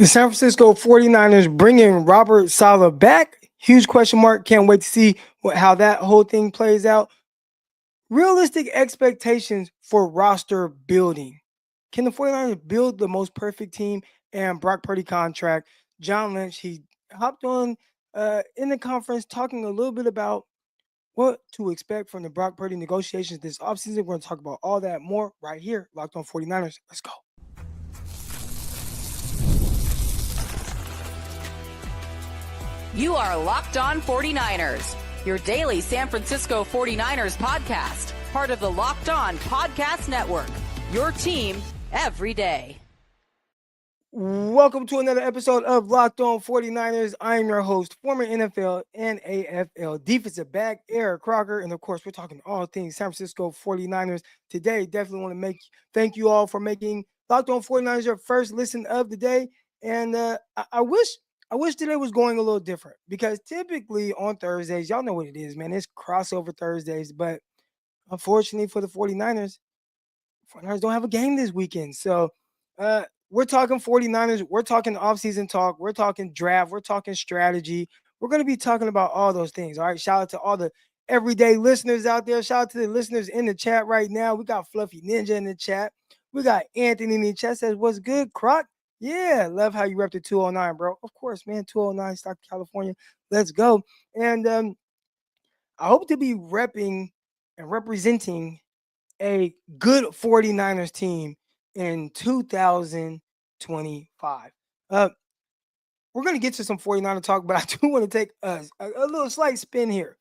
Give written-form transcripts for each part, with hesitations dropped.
The San Francisco 49ers bringing Robert Saleh back. Huge question mark. Can't wait to see how that whole thing plays out. Realistic expectations for roster building. Can the 49ers build the most perfect team? And Brock Purdy contract. John Lynch, he hopped on in the conference talking a little bit about what to expect from the Brock Purdy negotiations this offseason. We're going to talk about all that more right here. Locked on 49ers. Let's go. You are Locked On 49ers, your daily San Francisco 49ers podcast, part of the Locked On Podcast Network, your team every day. Welcome to another episode of Locked On 49ers. I'm your host, former NFL and AFL defensive back, Eric Crocker. And of course, we're talking all things San Francisco 49ers today. Definitely want to thank you all for making Locked On 49ers your first listen of the day. And I wish today was going a little different because typically on Thursdays, y'all know what it is, man. It's crossover Thursdays. But unfortunately for the 49ers don't have a game this weekend. So we're talking 49ers. We're talking offseason talk. We're talking draft. We're talking strategy. We're going to be talking about all those things. All right. Shout out to all the everyday listeners out there. Shout out to the listeners in the chat right now. We got Fluffy Ninja in the chat. We got Anthony in the chat says, what's good, Croc? Yeah, love how you rep the 209, bro. Of course, man, 209, Stockton, California. Let's go. And I hope to be repping and representing a good 49ers team in 2025. We're going to get to some 49er talk, but I do want to take a little slight spin here.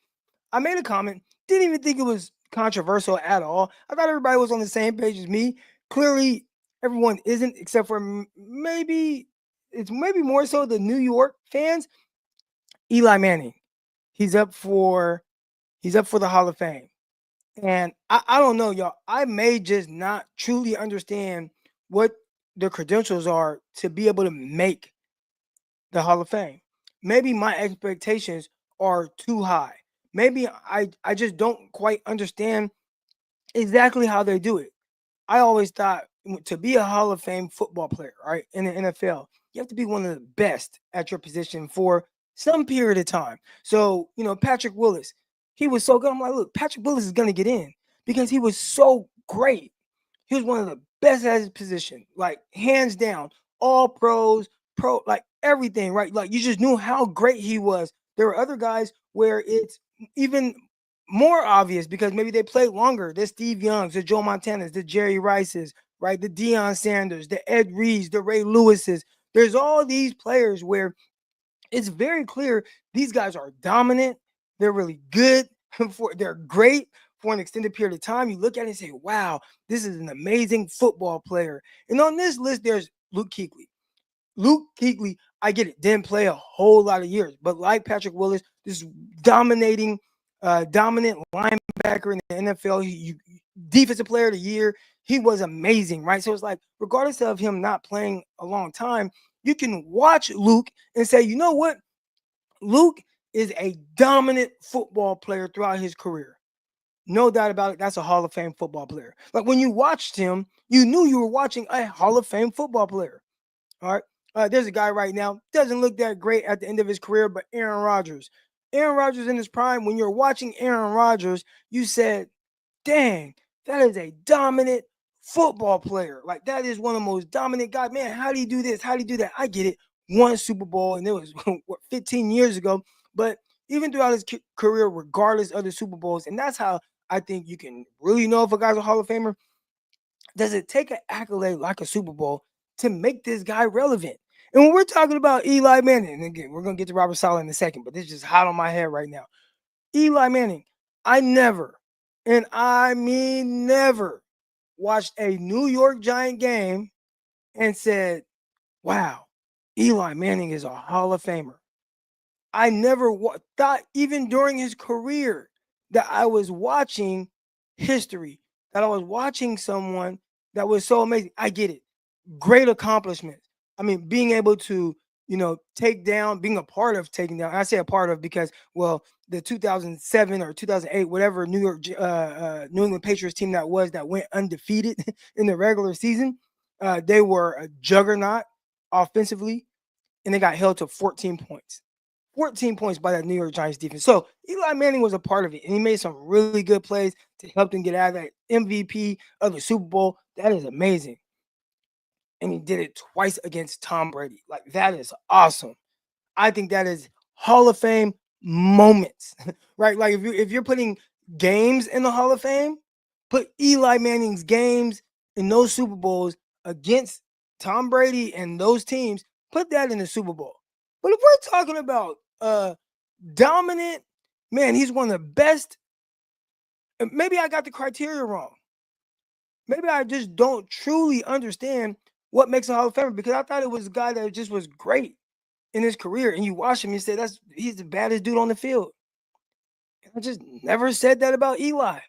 I made a comment, didn't even think it was controversial at all. I thought everybody was on the same page as me. Clearly, everyone isn't, except for maybe more so the New York fans. Eli Manning, he's up for the Hall of Fame. And I don't know, y'all. I may just not truly understand what the credentials are to be able to make the Hall of Fame. Maybe my expectations are too high. Maybe I just don't quite understand exactly how they do it. I always thought to be a Hall of Fame football player, right, in the NFL, you have to be one of the best at your position for some period of time. So, Patrick Willis, he was so good. I'm like, look, Patrick Willis is going to get in because he was so great. He was one of the best at his position, like hands down, all pros, like everything, right? Like you just knew how great he was. There were other guys where it's even more obvious because maybe they played longer. The Steve Youngs, the Joe Montanas, the Jerry Rices, right? The Deion Sanders, the Ed Reeds, the Ray Lewises. There's all these players where it's very clear these guys are dominant. They're really good. They're great for an extended period of time. You look at it and say, wow, this is an amazing football player. And on this list, there's Luke Kuechly. Luke Kuechly, I get it, didn't play a whole lot of years, but like Patrick Willis, this dominant linebacker in the NFL, defensive player of the year, he was amazing, right? So it's like, regardless of him not playing a long time, you can watch Luke and say, you know what? Luke is a dominant football player throughout his career. No doubt about it. That's a Hall of Fame football player. Like when you watched him, you knew you were watching a Hall of Fame football player. All right. There's a guy right now, doesn't look that great at the end of his career, but Aaron Rodgers. Aaron Rodgers in his prime, when you're watching Aaron Rodgers, you said, dang, that is a dominant football player. Like that is one of the most dominant guys. Man, how do you do this? How do you do that? I get it. One Super Bowl, and it was 15 years ago. But even throughout his career, regardless of the Super Bowls, and that's how I think you can really know if a guy's a Hall of Famer. Does it take an accolade like a Super Bowl to make this guy relevant? And when we're talking about Eli Manning, and again, we're going to get to Robert Saleh in a second, but this is just hot on my head right now. Eli Manning, I never, and I mean never, watched a New York Giant game and said, wow, Eli Manning is a Hall of Famer. I never thought, even during his career, that I was watching history, that I was watching someone that was so amazing. I get it. Great accomplishments. I mean, being able to, take down, being a part of taking down. I say a part of because, well, the 2007 or 2008, whatever New England Patriots team that went undefeated in the regular season, they were a juggernaut offensively. and they got held to 14 points. 14 points by that New York Giants defense. So Eli Manning was a part of it, and he made some really good plays to help them get out of that MVP of the Super Bowl. That is amazing. And he did it twice against Tom Brady. Like, that is awesome. I think that is Hall of Fame moments, right? Like, if you're putting games in the Hall of Fame, put Eli Manning's games in those Super Bowls against Tom Brady and those teams, put that in the Super Bowl. But if we're talking about dominant, man, he's one of the best. Maybe I got the criteria wrong. Maybe I just don't truly understand what makes a Hall of Famer, because I thought it was a guy that just was great in his career, and you watch him, you say he's the baddest dude on the field. And I just never said that about Eli.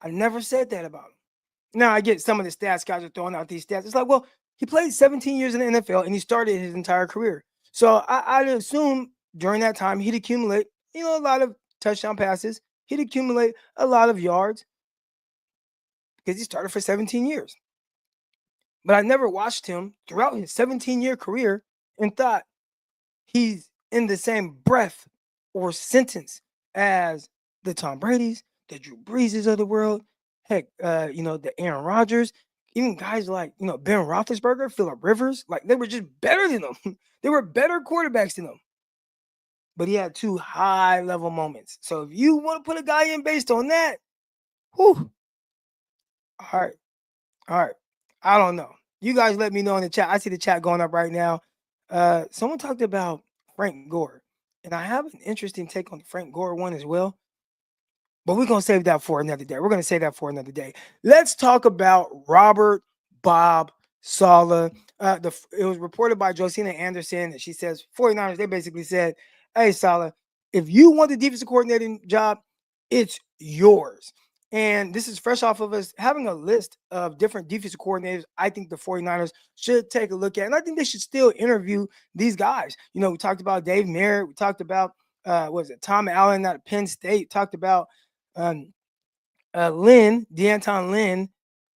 I never said that about him. Now I get some of the stats guys are throwing out these stats. It's like, well, he played 17 years in the NFL and he started his entire career. So I'd assume during that time he'd accumulate, a lot of touchdown passes. He'd accumulate a lot of yards because he started for 17 years. But I never watched him throughout his 17-year career and thought he's in the same breath or sentence as the Tom Brady's, the Drew Breeses of the world, heck, the Aaron Rodgers, even guys like, Ben Roethlisberger, Phillip Rivers, like they were just better than them. They were better quarterbacks than them. But he had 2 high-level moments. So if you want to put a guy in based on that, whew, all right. All right. I don't know. You guys let me know in the chat. I see the chat going up right now. Someone talked about Frank Gore, and I have an interesting take on the Frank Gore one as well. But we're going to save that for another day. Let's talk about Robert Bob Saleh. It was reported by Josina Anderson, and she says 49ers, they basically said, hey, Saleh, if you want the defensive coordinating job, it's yours. And this is fresh off of us having a list of different defensive coordinators I think the 49ers should take a look at. And I think they should still interview these guys. We talked about Dave Merritt. We talked about, Tom Allen out of Penn State. Talked about D'Anton Lynn,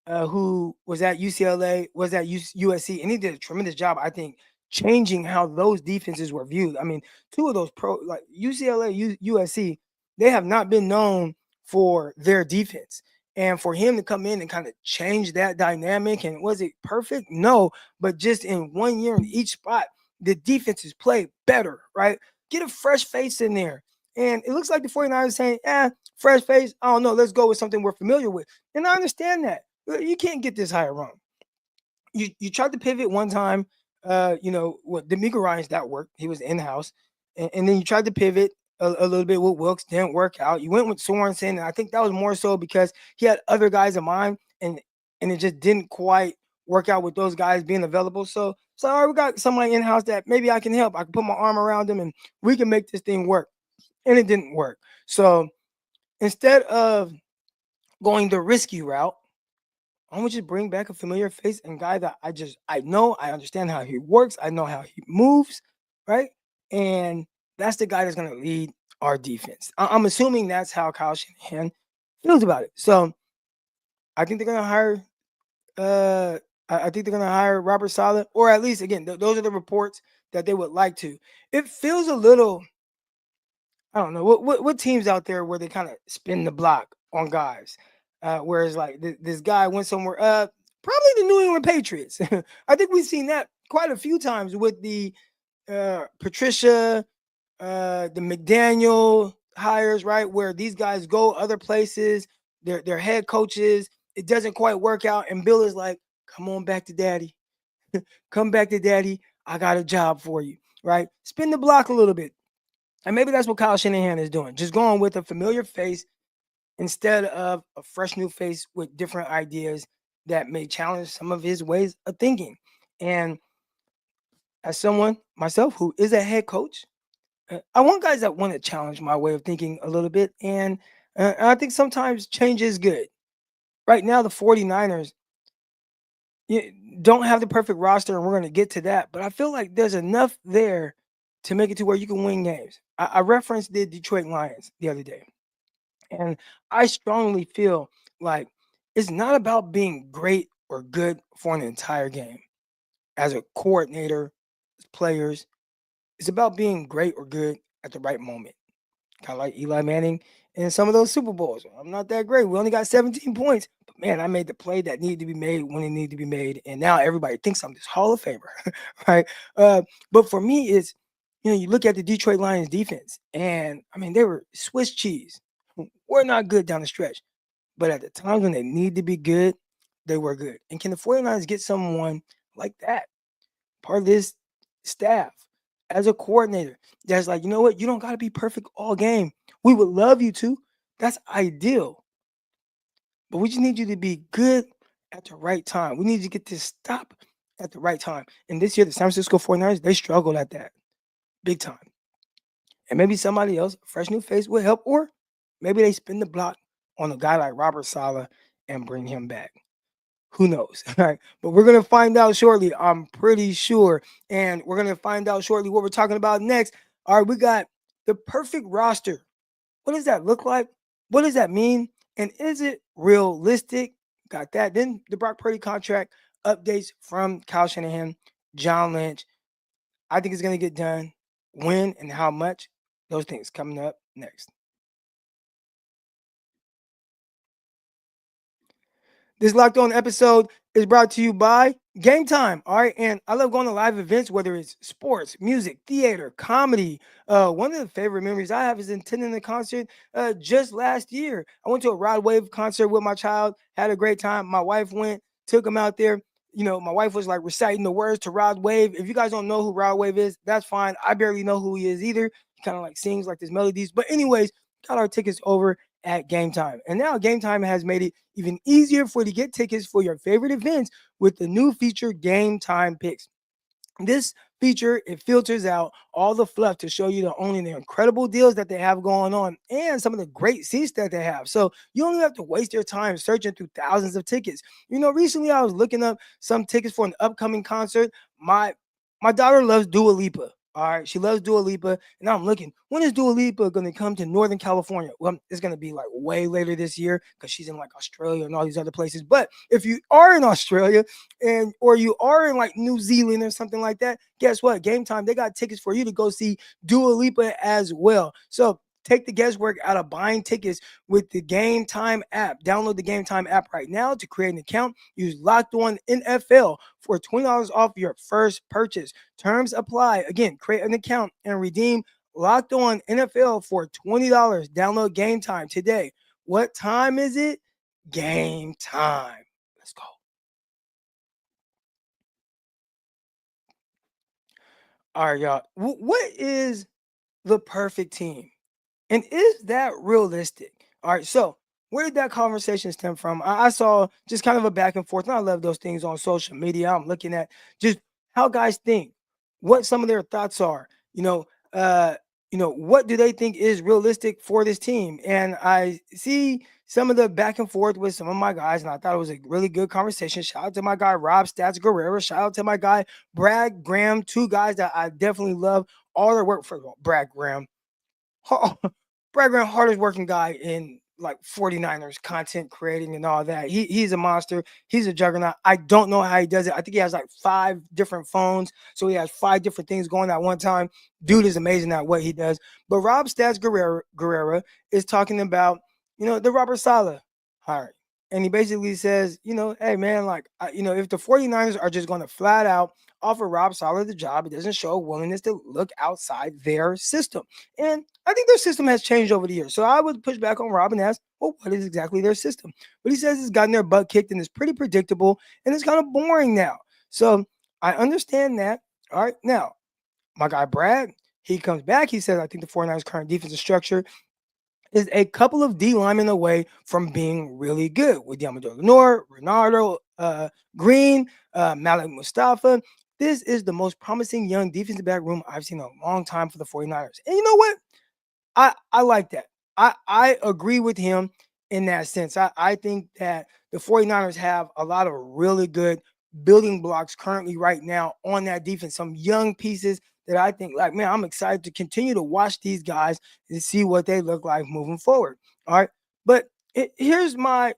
who was at UCLA, was at USC, and he did a tremendous job, I think, changing how those defenses were viewed. I mean, 2 of those like UCLA, USC, they have not been known for their defense. And for him to come in and kind of change that dynamic, and was it perfect? No, but just in 1 year in each spot, the defenses play better, right? Get a fresh face in there. And it looks like the 49ers saying, fresh face, I don't know, let's go with something we're familiar with. And I understand that. You can't get this hire wrong. You tried to pivot one time, with D'Amico Ryans, that worked. He was in-house. And then you tried to pivot a little bit with Wilkes, didn't work out. You went with Sorensen, and I think that was more so because he had other guys in mind, and it just didn't quite work out with those guys being available. So all right, we got somebody in-house that maybe I can help. I can put my arm around them, and we can make this thing work. And it didn't work. So instead of going the risky route, I want you to bring back a familiar face and guy that I know, I understand how he works, I know how he moves, right? And that's the guy that's going to lead our defense. I'm assuming that's how Kyle Shanahan feels about it. So I think they're going to hire. I think they're going to hire Robert Saleh, or at least, again, those are the reports that they would like to. It feels a little. I don't know what teams out there where they kind of spin the block on guys. Whereas like this guy went somewhere, probably the New England Patriots. I think we've seen that quite a few times with the Patricia, the McDaniel hires, right? Where these guys go other places, they're head coaches. It doesn't quite work out, and Bill is like, "Come on back to daddy, come back to daddy. I got a job for you." Right? Spin the block a little bit. And maybe that's what Kyle Shanahan is doing, just going with a familiar face instead of a fresh new face with different ideas that may challenge some of his ways of thinking. And as someone myself who is a head coach, I want guys that want to challenge my way of thinking a little bit. And I think sometimes change is good. Right now, the 49ers don't have the perfect roster, and we're going to get to that. But I feel like there's enough there to make it to where you can win games. I referenced the Detroit Lions the other day, and I strongly feel like it's not about being great or good for an entire game as a coordinator as players, it's about being great or good at the right moment. Kind of like Eli Manning in some of those Super Bowls. I'm not that great. We only got 17 points. But man, I made the play that needed to be made when it needed to be made. And now everybody thinks I'm this Hall of Famer, right? But for me, it's, you look at the Detroit Lions defense, and I mean, they were Swiss cheese. We're not good down the stretch. But at the times when they need to be good, they were good. And can the 49ers get someone like that? Part of this staff as a coordinator that's like, you know what? You don't got to be perfect all game. We would love you to. That's ideal. But we just need you to be good at the right time. We need you to get this stop at the right time. And this year, the San Francisco 49ers, they struggled at that big time. And maybe somebody else, a fresh new face, will help. Or maybe they spin the block on a guy like Robert Saleh and bring him back. Who knows? All right. But we're going to find out shortly. I'm pretty sure. And we're going to find out shortly what we're talking about next. All right. We got the perfect roster. What does that look like? What does that mean? And is it realistic? Got that. Then the Brock Purdy contract updates from Kyle Shanahan, John Lynch. I think it's going to get done. When and how much? Those things coming up next. This Locked On episode is brought to you by GameTime. All right. And I love going to live events, whether it's sports, music, theater, comedy. One of the favorite memories I have is attending a concert just last year. I went to a Rod Wave concert with my child, had a great time. My wife went, took him out there. My wife was like reciting the words to Rod Wave. If you guys don't know who Rod Wave is, that's fine. I barely know who he is either. He kind of like sings like his melodies. But anyways, got our tickets over at GameTime. And now GameTime has made it even easier for you to get tickets for your favorite events with the new feature GameTime Picks. This feature, it filters out all the fluff to show you only the incredible deals that they have going on and some of the great seats that they have. So you don't have to waste your time searching through thousands of tickets. Recently I was looking up some tickets for an upcoming concert. My daughter loves Dua Lipa. All right, she loves Dua Lipa, and I'm looking. When is Dua Lipa going to come to Northern California? Well, it's going to be like way later this year because she's in like Australia and all these other places. But if you are in Australia or you are in like New Zealand or something like that, guess what? Game Time, they got tickets for you to go see Dua Lipa as well. So take the guesswork out of buying tickets with the Game Time app. Download the Game Time app right now to create an account. Use Locked On NFL for $20 off your first purchase. Terms apply. Again, create an account and redeem Locked On NFL for $20. Download Game Time today. What time is it? Game time. Let's go. All right, y'all. What is the perfect team? And is that realistic? All right, so where did that conversation stem from? I saw just kind of a back and forth, and I love those things on social media. I'm looking at just how guys think, what some of their thoughts are. What do they think is realistic for this team? And I see some of the back and forth with some of my guys, and I thought it was a really good conversation. Shout out to my guy Rob Stats Guerrero. Shout out to my guy Brad Graham, two guys that I definitely love all their work for. Brad Graham. Brad Graham, hardest working guy in like 49ers content creating and all that. He's a monster. He's a juggernaut. I don't know how he does it. I think he has like 5 different phones. So he has 5 different things going at one time. Dude is amazing at what he does. But Rob Stats Guerrero is talking about, the Robert Saleh hire. And he basically says, hey, man, if the 49ers are just going to flat out offer Rob Saleh the job, it doesn't show a willingness to look outside their system. And I think their system has changed over the years. So I would push back on Rob and ask, well, what is exactly their system? But he says it's gotten their butt kicked and it's pretty predictable and it's kind of boring now. So I understand that. All right. Now, my guy Brad, he comes back. He says, I think the 49ers current defensive structure is a couple of D linemen away from being really good with Diamador Lenore, Renardo Green, Malik Mustafa. This is the most promising young defensive back room I've seen in a long time for the 49ers. And you know what? I like that. I agree with him in that sense. I think that the 49ers have a lot of really good building blocks currently right now on that defense. Some young pieces that I think, like, man, I'm excited to continue to watch these guys and see what they look like moving forward. All right. But here's not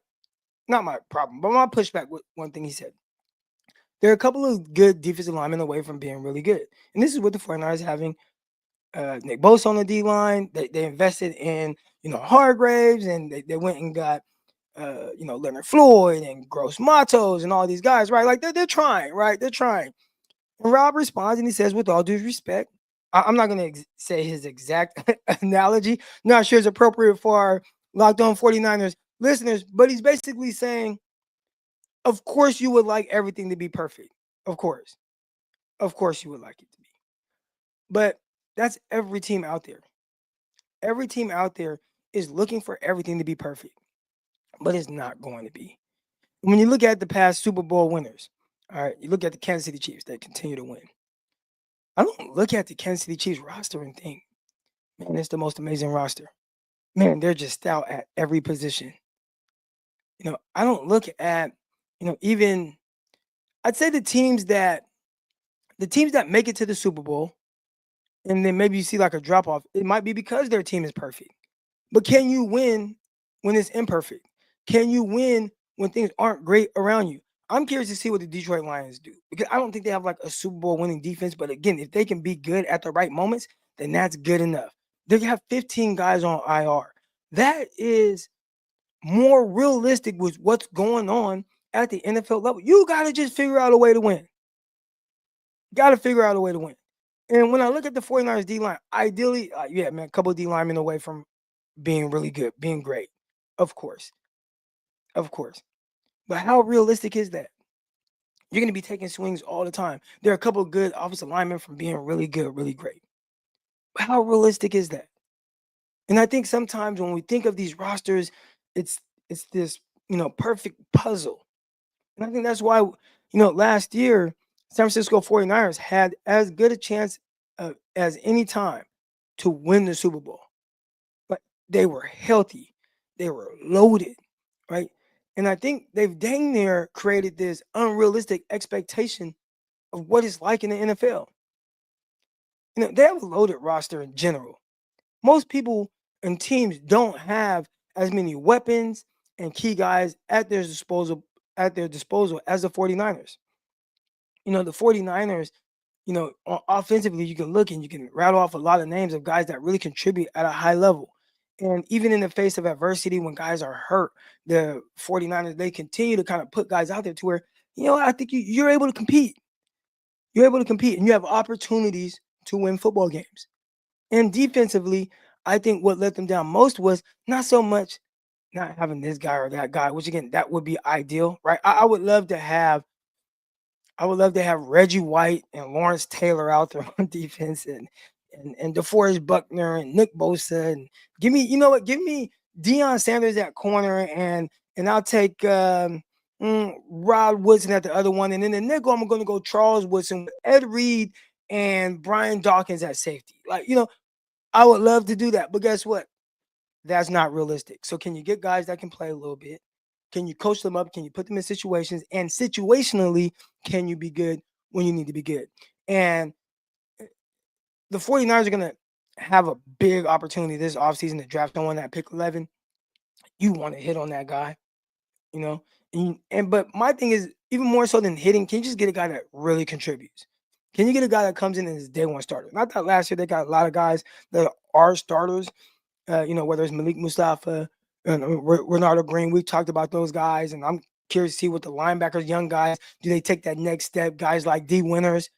my problem, but my pushback with one thing he said. They're a couple of good defensive linemen away from being really good. And this is what the 49ers having Nick Bosa on the D-line. They invested in, Hargraves, and they went and got, Leonard Floyd and Gross Matos and all these guys, right? Like, they're trying, right? They're trying. And Rob responds and he says, with all due respect, I'm not going to say his exact analogy. Not sure it's appropriate for our Locked On 49ers listeners, but he's basically saying, of course you would like everything to be perfect. Of course. Of course you would like it to be. But that's every team out there. Every team out there is looking for everything to be perfect, but it's not going to be. When you look at the past Super Bowl winners, all right, you look at the Kansas City Chiefs that continue to win. I don't look at the Kansas City Chiefs roster and think, man, it's the most amazing roster. Man, they're just stout at every position. I don't look at, even I'd say the teams that make it to the Super Bowl, and then maybe you see like a drop off, it might be because their team is perfect. But can you win when it's imperfect? Can you win when things aren't great around you? I'm curious to see what the Detroit Lions do, because I don't think they have like a Super Bowl winning defense. But again, if they can be good at the right moments, then that's good enough. They have 15 guys on IR. That is more realistic with what's going on at the NFL level. You got to just figure out a way to win. Got to figure out a way to win. And when I look at the 49ers D-line, ideally, a couple of D-linemen away from being really good, being great. Of course. But how realistic is that? You're going to be taking swings all the time. There are a couple of good offensive linemen from being really good, really great. But how realistic is that? And I think sometimes when we think of these rosters, it's this, perfect puzzle. And I think that's why, last year, San Francisco 49ers had as good a chance as any time to win the Super Bowl. But they were healthy. They were loaded, right? And I think they've dang near created this unrealistic expectation of what it's like in the NFL. They have a loaded roster in general. Most people and teams don't have as many weapons and key guys at their disposal as the 49ers. The 49ers, offensively, you can look and you can rattle off a lot of names of guys that really contribute at a high level. And even in the face of adversity, when guys are hurt, the 49ers, they continue to kind of put guys out there to where, I think you're able to compete. You're able to compete and you have opportunities to win football games. And defensively, I think what let them down most was not so much not having this guy or that guy, which again, that would be ideal, right? I would love to have Reggie White and Lawrence Taylor out there on defense, and DeForest Buckner and Nick Bosa, and give me Deion Sanders at corner, and I'll take Rod Woodson at the other one, and then the nickel I'm going to go Charles Woodson with Ed Reed and Brian Dawkins at safety. I would love to do that, but guess what? That's not realistic. So can you get guys that can play a little bit? Can you coach them up? Can you put them in situations? And situationally, can you be good when you need to be good? And the 49ers are going to have a big opportunity this offseason to draft someone at pick 11. You want to hit on that guy, but my thing is, even more so than hitting, can you just get a guy that really contributes? Can you get a guy that comes in and is day one starter? Not that last year they got a lot of guys that are starters, whether it's Malik Mustafa, Renardo Green. We've talked about those guys, and I'm curious to see what the linebackers, young guys, do they take that next step? Guys like D. Winters.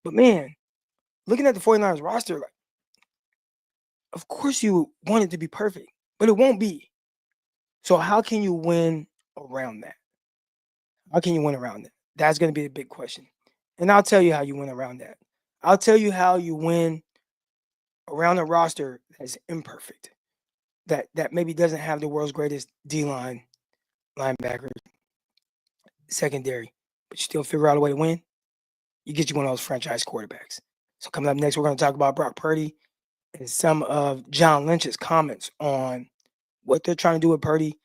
But man, looking at the 49ers roster, of course you want it to be perfect, but it won't be. So how can you win around that? How can you win around that? That's going to be a big question. And I'll tell you how you win around that. I'll tell you how you win around a roster that's imperfect, that maybe doesn't have the world's greatest D-line, linebackers, secondary, but you still figure out a way to win. You get you one of those franchise quarterbacks. So coming up next, we're going to talk about Brock Purdy and some of John Lynch's comments on what they're trying to do with Purdy,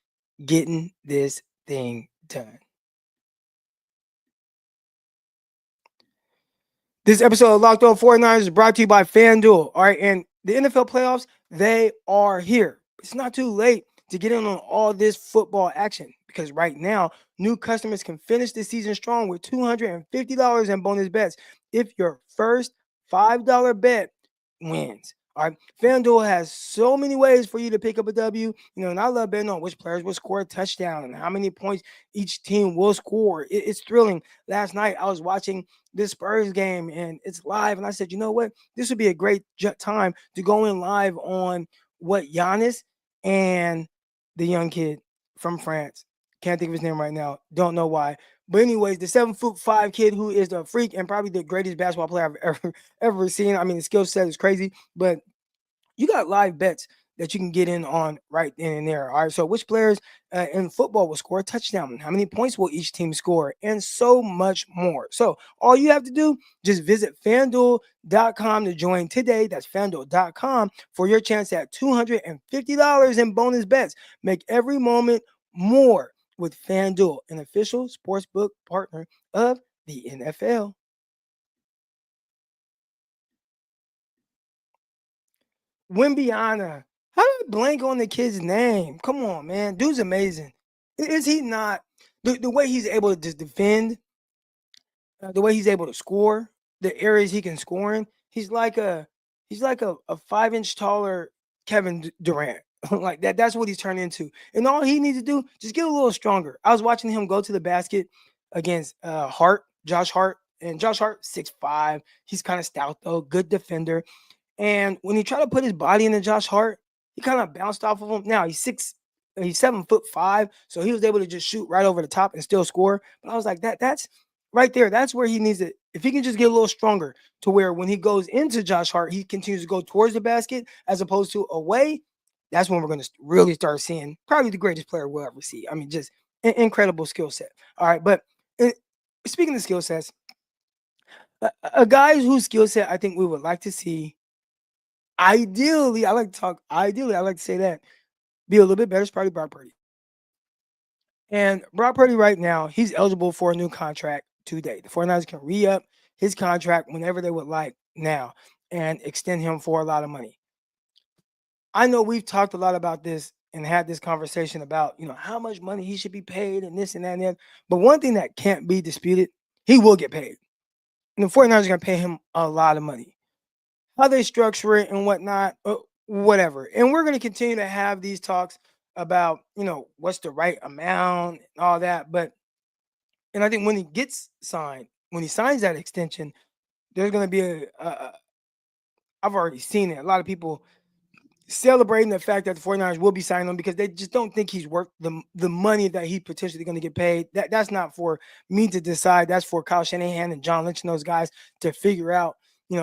getting this thing done. This episode of Locked On 49ers is brought to you by FanDuel. All right, and the NFL playoffs, they are here. It's not too late to get in on all this football action, because right now, new customers can finish the season strong with $250 in bonus bets if your first $5 bet wins. All right. FanDuel has so many ways for you to pick up a W. And I love betting on which players will score a touchdown and how many points each team will score. It's thrilling. Last night, I was watching this Spurs game and it's live. And I said, you know what? This would be a great time to go in live on what Giannis and the young kid from France. Can't think of his name right now. Don't know why. But anyways, the 7'5" kid who is the freak and probably the greatest basketball player I've ever seen. I mean, the skill set is crazy, but you got live bets that you can get in on right then and there. All right. So, which players in football will score a touchdown? How many points will each team score? And so much more. So, all you have to do, just visit fanduel.com to join today. That's fanduel.com for your chance at $250 in bonus bets. Make every moment more with FanDuel, an official sportsbook partner of the NFL. Wimbiana. How did I blank on the kid's name? Come on, man. Dude's amazing. Is he not? The way he's able to just defend, the way he's able to score, the areas he can score in, he's like a 5 inch taller Kevin Durant. Like that. That's what he's turned into. And all he needs to do, just get a little stronger. I was watching him go to the basket against Josh Hart. And Josh Hart, 6'5". He's kind of stout though, good defender. And when he tried to put his body into Josh Hart, he kind of bounced off of him. Now he's 7'5", so he was able to just shoot right over the top and still score. But I was like, that's right there. That's where he needs it. If he can just get a little stronger to where when he goes into Josh Hart, he continues to go towards the basket as opposed to away. That's when we're going to really start seeing probably the greatest player we'll ever see. I mean, just an incredible skill set. All right, but speaking of skill sets, a guy whose skill set I think we would like to see. Ideally, I like to say that be a little bit better is probably Brock Purdy. And Brock Purdy right now, he's eligible for a new contract today. The 49ers can re-up his contract whenever they would like now and extend him for a lot of money. I know we've talked a lot about this and had this conversation about, how much money he should be paid and this and that and that. But one thing that can't be disputed, he will get paid. And the 49ers are going to pay him a lot of money. How they structure it and whatnot, whatever. And we're going to continue to have these talks about, what's the right amount and all that. And I think when he signs that extension, there's going to be I've already seen it. A lot of people celebrating the fact that the 49ers will be signing him because they just don't think he's worth the money that he's potentially going to get paid. That's not for me to decide. That's for Kyle Shanahan and John Lynch and those guys to figure out,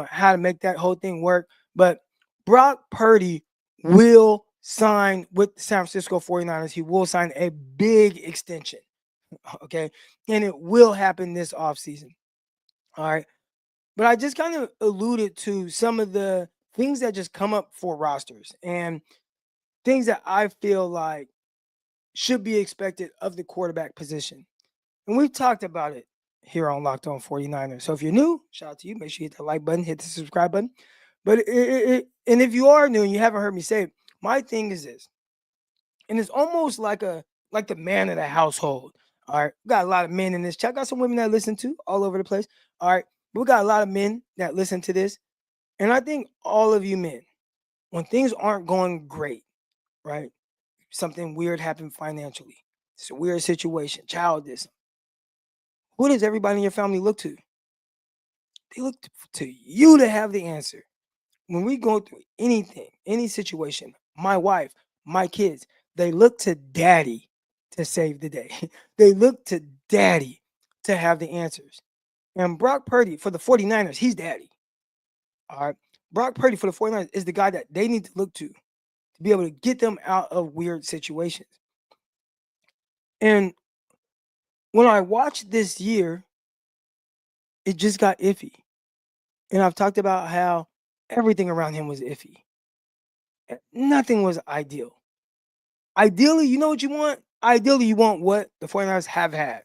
how to make that whole thing work. But Brock Purdy will sign with the San Francisco 49ers. He will sign a big extension. Okay. And it will happen this offseason. All right. But I just kind of alluded to some of the things that just come up for rosters and things that I feel like should be expected of the quarterback position. And we've talked about it here on Locked On 49ers. So if you're new, shout out to you. Make sure you hit the like button, hit the subscribe button. But and if you are new and you haven't heard me say it, my thing is this. And it's almost like the man of the household. All right. We got a lot of men in this chat. Got some women that listen to all over the place. All right. But we got a lot of men that listen to this. And I think all of you men, when things aren't going great, right? Something weird happened financially. It's a weird situation. Child this. Who does everybody in your family look to? They look to you to have the answer. When we go through anything, any situation, my wife, my kids, they look to daddy to save the day. They look to daddy to have the answers. And Brock Purdy for the 49ers, he's daddy. All right. Brock Purdy for the 49ers is the guy that they need to look to be able to get them out of weird situations. And when I watched this year, it just got iffy. And I've talked about how everything around him was iffy. Nothing was ideal. Ideally, you know what you want? Ideally, you want what the 49ers have had.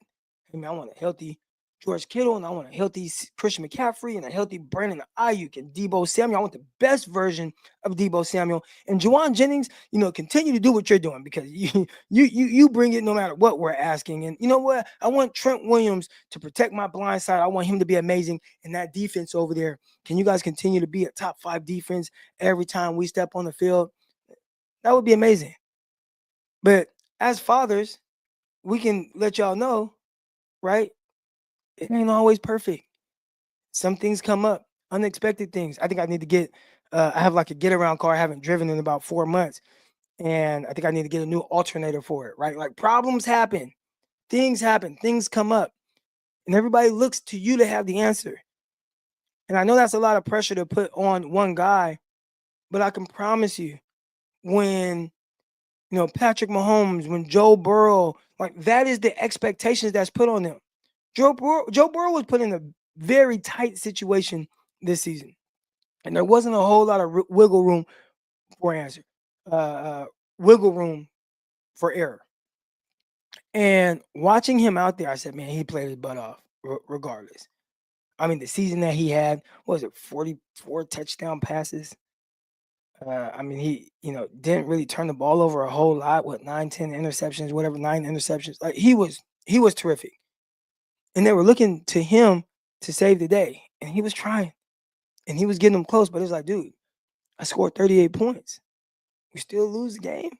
I mean, I want a healthy George Kittle, and I want a healthy Christian McCaffrey and a healthy Brandon Ayuk and Deebo Samuel. I want the best version of Deebo Samuel and Juwan Jennings. Continue to do what you're doing because you bring it no matter what we're asking. And you know what? I want Trent Williams to protect my blind side. I want him to be amazing. And that defense over there, can you guys continue to be a top 5 defense every time we step on the field? That would be amazing. But as fathers, we can let y'all know, right? It ain't always perfect. Some things come up, unexpected things. I think I need to get, I have like a get around car I haven't driven in about 4 months. And I think I need to get a new alternator for it, right? Like problems happen, things come up, and everybody looks to you to have the answer. And I know that's a lot of pressure to put on one guy, but I can promise you when, Patrick Mahomes, when Joe Burrow, like that is the expectations that's put on them. Joe Burrow was put in a very tight situation this season, and there wasn't a whole lot of wiggle room for answer, wiggle room for error. And watching him out there, I said, man, he played his butt off regardless. I mean, the season that he had, what was it, 44 touchdown passes? I mean, he, didn't really turn the ball over a whole lot. What, 9, 10 interceptions, whatever, 9 interceptions. Like he was terrific. And they were looking to him to save the day. And he was trying. And he was getting them close. But it was like, dude, I scored 38 points. We still lose the game?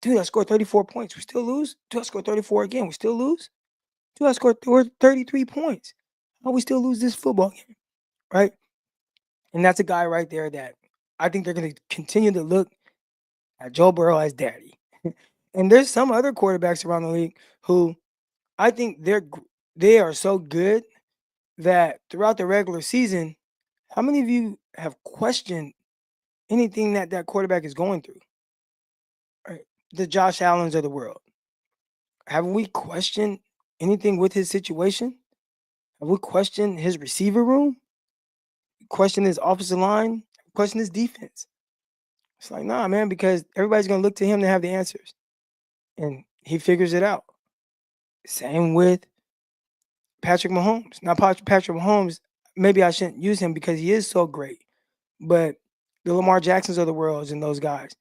Dude, I scored 34 points. We still lose? Dude, I scored 34 again. We still lose? Dude, I scored 33 points. How we still lose this football game? Right? And that's a guy right there that I think they're going to continue to look at Joe Burrow as daddy. And there's some other quarterbacks around the league who I think they are so good that throughout the regular season, how many of you have questioned anything that quarterback is going through? Right? The Josh Allens of the world. Have we questioned anything with his situation? Have we questioned his receiver room? Questioned his offensive line? Questioned his defense? It's like, nah, man, because everybody's going to look to him to have the answers. And he figures it out. Same with Patrick Mahomes. Now, Patrick Mahomes, maybe I shouldn't use him because he is so great. But the Lamar Jacksons of the world and those guys,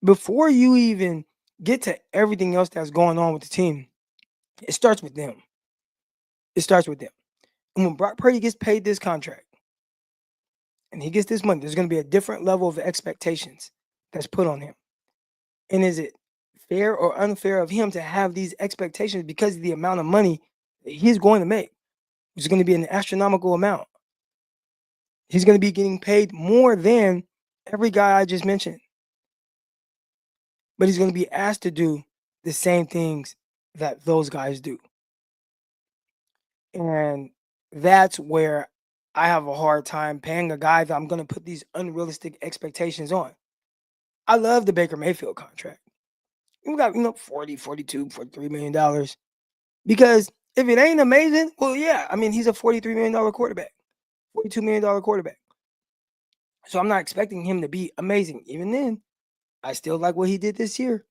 before you even get to everything else that's going on with the team, it starts with them. It starts with them. And when Brock Purdy gets paid this contract and he gets this money, there's going to be a different level of expectations that's put on him. And is it fair or unfair of him to have these expectations because of the amount of money that he's going to make, which is going to be an astronomical amount? He's going to be getting paid more than every guy I just mentioned. But he's going to be asked to do the same things that those guys do. And that's where I have a hard time paying a guy that I'm going to put these unrealistic expectations on. I love the Baker Mayfield contract. We got, $40, $42, $43 million. Because if it ain't amazing, well, yeah, I mean, he's a $43 million quarterback, $42 million quarterback. So I'm not expecting him to be amazing. Even then, I still like what he did this year.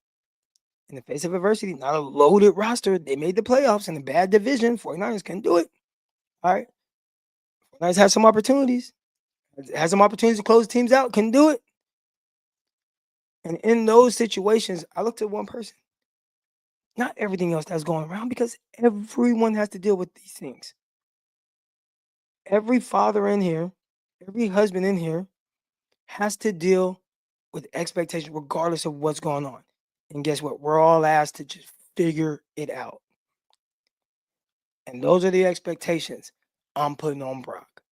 In the face of adversity, not a loaded roster. They made the playoffs in a bad division. 49ers couldn't do it. All right. 49ers had some opportunities. Had some opportunities to close teams out. Couldn't do it. And in those situations, I looked at one person. Not everything else that's going around, because everyone has to deal with these things. Every father in here, every husband in here has to deal with expectations regardless of what's going on. And guess what? We're all asked to just figure it out. And those are the expectations I'm putting on Brock.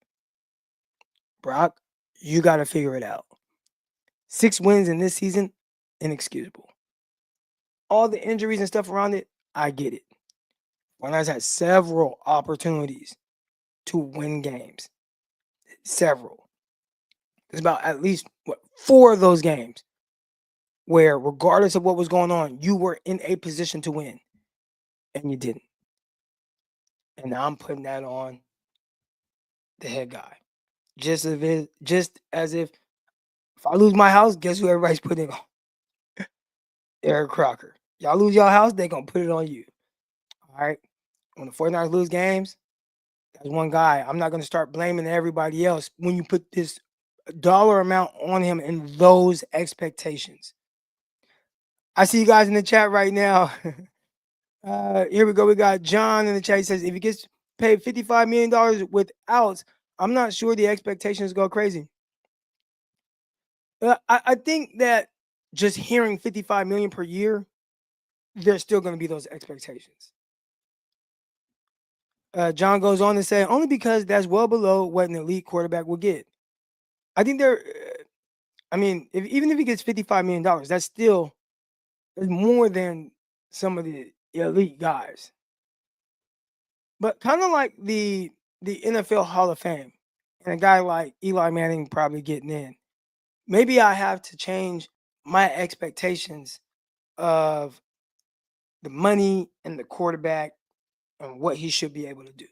Brock, you got to figure it out. 6 wins in this season, inexcusable. All the injuries and stuff around it, I get it. When had several opportunities to win games. Several. There's about at least 4 of those games where, regardless of what was going on, you were in a position to win, and you didn't. And I'm putting that on the head guy. Just as if I lose my house, guess who everybody's putting it on? Eric Crocker. Y'all lose your house, they gonna put it on you. All right. When the 49ers lose games, that's one guy. I'm not going to start blaming everybody else when you put this dollar amount on him and those expectations. I see you guys in the chat right now. Here we go. We got John in the chat. He says, if he gets paid $55 million without, I'm not sure the expectations go crazy. I think that just hearing $55 million per year, there's still going to be those expectations. John goes on to say, only because that's well below what an elite quarterback will get. I think even if he gets $55 million, that's still more than some of the elite guys. But kind of like the NFL Hall of Fame, and a guy like Eli Manning probably getting in, maybe I have to change my expectations of the money and the quarterback and what he should be able to do.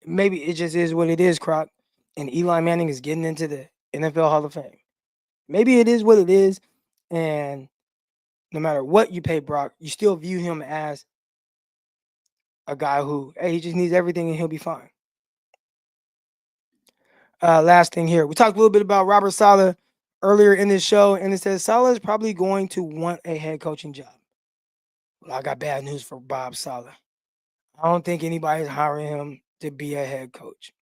Maybe it just is what it is, Croc, and Eli Manning is getting into the NFL Hall of Fame. Maybe it is what it is, and no matter what you pay Brock, you still view him as a guy who, hey, he just needs everything and he'll be fine. Last thing here. We talked a little bit about Robert Saleh earlier in this show, and it says Saleh is probably going to want a head coaching job. Well, I got bad news for Bob Saleh. I don't think anybody's hiring him to be a head coach.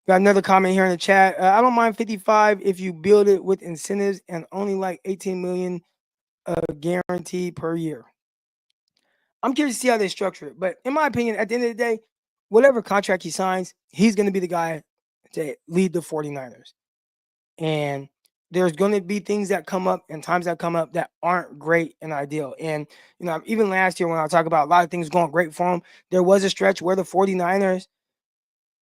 Got another comment here in the chat. I don't mind 55 if you build it with incentives and only like 18 million guaranteed per year. I'm curious to see how they structure it. But in my opinion, at the end of the day, whatever contract he signs, he's going to be the guy to lead the 49ers. And there's going to be things that come up and times that come up that aren't great and ideal. And, even last year when I talk about a lot of things going great for him, there was a stretch where the 49ers,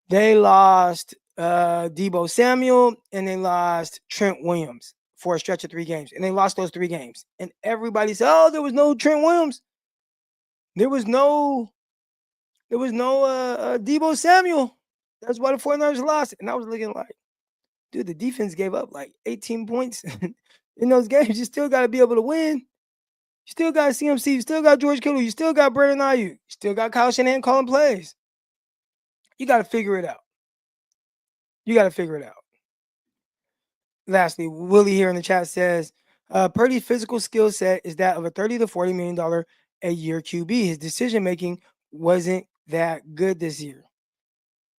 they lost Deebo Samuel and they lost Trent Williams for a stretch of 3 games. And they lost those 3 games. And everybody said, oh, there was no Trent Williams. There was no Deebo Samuel. That's why the 49ers lost. And I was looking like, dude, the defense gave up like 18 points in those games. You still got to be able to win. You still got CMC. You still got George Kittle. You still got Brandon Ayuk. You still got Kyle Shanahan calling plays. You got to figure it out. Lastly, Willie here in the chat says, Purdy's physical skill set is that of a $30 to $40 million a year QB. His decision-making wasn't that good this year.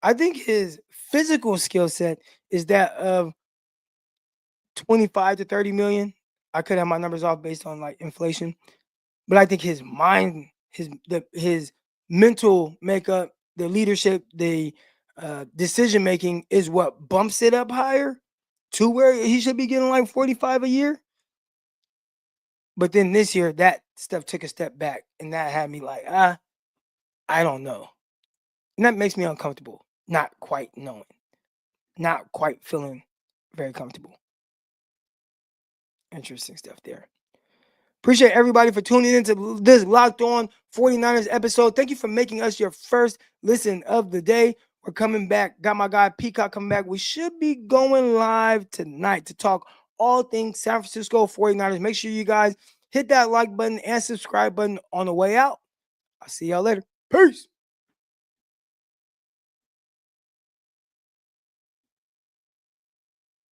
I think his physical skill set is that of 25 to 30 million. I could have my numbers off based on like inflation, but I think his mind, his mental makeup, the leadership, the decision making is what bumps it up higher to where he should be getting like 45 a year. But then this year, that stuff took a step back, and that had me like, I don't know. And that makes me uncomfortable, not quite knowing, not quite feeling very comfortable. Interesting stuff there. Appreciate everybody for tuning into this Locked On 49ers episode. Thank you for making us your first listen of the day. We're coming back. Got my guy Peacock coming back. We should be going live tonight to talk all things San Francisco 49ers. Make sure you guys hit that like button and subscribe button on the way out. I'll see y'all later. Peace.